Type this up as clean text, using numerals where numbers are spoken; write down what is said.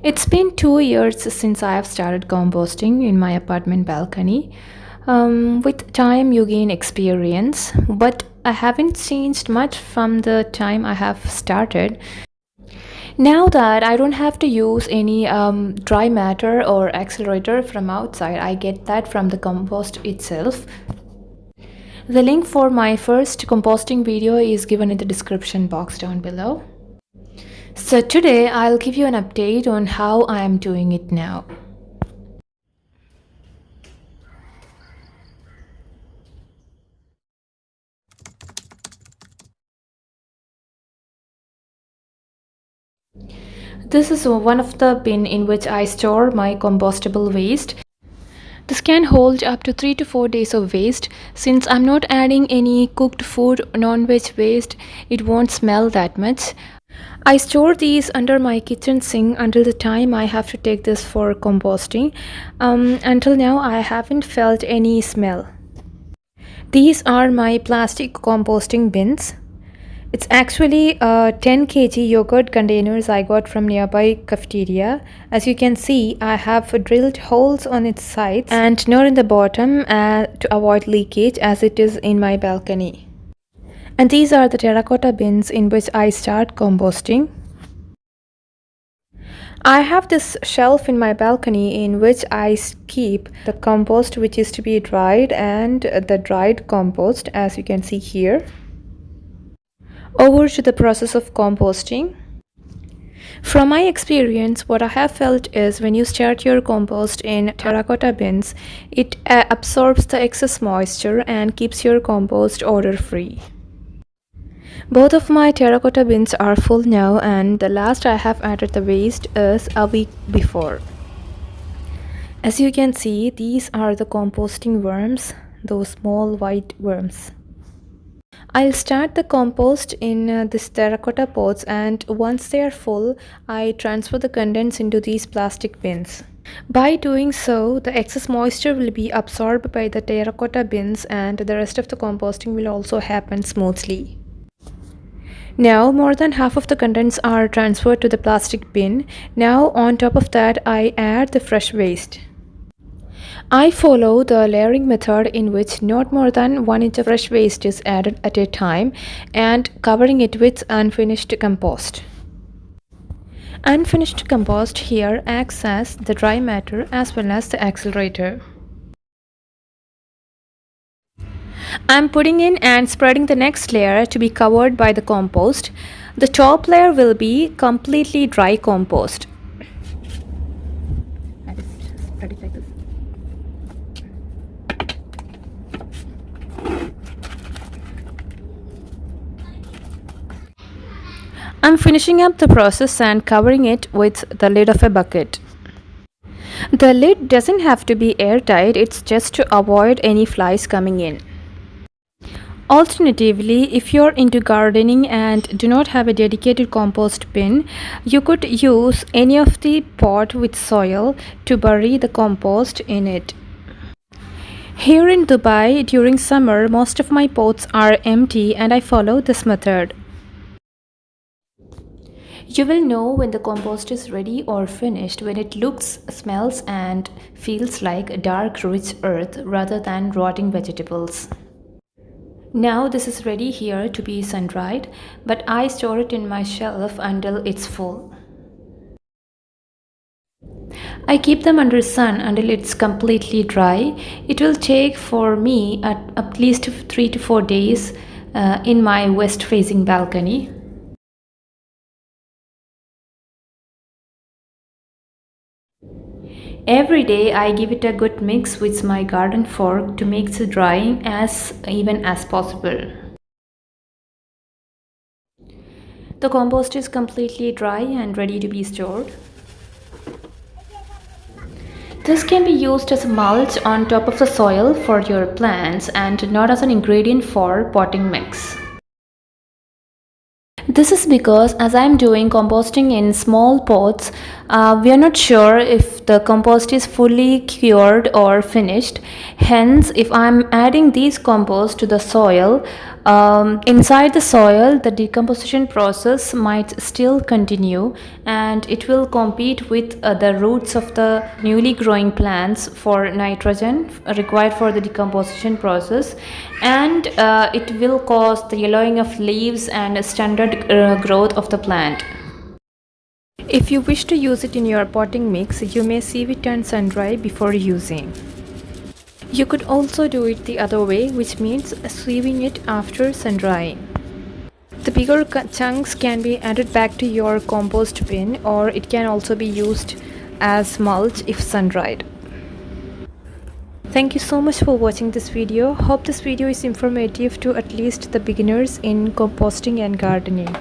It's been 2 years since I have started composting in my apartment balcony. With time, you gain experience, but I haven't changed much from the time I have started. Now that I don't have to use any dry matter or accelerator from outside, I get that from the compost itself. The link for my first composting video is given in the description box down below. So today I'll give you an update on how I am doing it now. This is one of the bin in which I store my compostable waste. This can hold up to 3 to 4 days of waste. Since I'm not adding any cooked food, non-veg waste, it won't smell that much. I store these under my kitchen sink until the time I have to take this for composting. Until now I haven't felt any smell. These are my plastic composting bins. It's actually 10 kg yogurt containers I got from nearby cafeteria. As you can see, I have drilled holes on its sides and nor in the bottom to avoid leakage as it is in my balcony. And these are the terracotta bins in which I start composting. I have this shelf in my balcony in which I keep the compost which is to be dried and the dried compost, as you can see here. Over to the process of composting. From my experience, what I have felt is when you start your compost in terracotta bins, it absorbs the excess moisture and keeps your compost odor free. Both of my terracotta bins are full now, and the last I have added the waste is a week before. As you can see, these are the composting worms, those small white worms. I'll start the compost in this terracotta pots, and once they are full, I transfer the contents into these plastic bins. By doing so, the excess moisture will be absorbed by the terracotta bins and the rest of the composting will also happen smoothly. Now more than half of the contents are transferred to the plastic bin. Now on top of that, I add the fresh waste. I follow the layering method in which not more than 1 inch of fresh waste is added at a time and covering it with unfinished compost. Unfinished compost here acts as the dry matter as well as the accelerator. I'm putting in and spreading the next layer to be covered by the compost. The top layer will be completely dry compost. Spread it like this. I'm finishing up the process and covering it with the lid of a bucket. The lid doesn't have to be airtight, it's just to avoid any flies coming in. Alternatively, if you're into gardening and do not have a dedicated compost bin, you could use any of the pot with soil to bury the compost in it. Here in Dubai, during summer, most of my pots are empty and I follow this method. You will know when the compost is ready or finished when it looks, smells and feels like dark rich earth rather than rotting vegetables. Now this is ready here to be sun-dried, but I store it in my shelf until it's full. I keep them under sun until it's completely dry. It will take for me at least 3 to 4 days in my west-facing balcony. Every day I give it a good mix with my garden fork to make the drying as even as possible. The compost is completely dry and ready to be stored. This can be used as a mulch on top of the soil for your plants and not as an ingredient for potting mix. This is because as I am doing composting in small pots, we are not sure if the compost is fully cured or finished. Hence, if I am adding these compost to the soil, Inside the soil, the decomposition process might still continue, and it will compete with the roots of the newly growing plants for nitrogen required for the decomposition process, and it will cause the yellowing of leaves and stunted growth of the plant. If you wish to use it in your potting mix, you may sieve it and sun dry before using. You could also do it the other way, which means sieving it after sun drying. The bigger chunks can be added back to your compost bin, or it can also be used as mulch if sun dried. Thank you so much for watching this video. Hope this video is informative to at least the beginners in composting and gardening.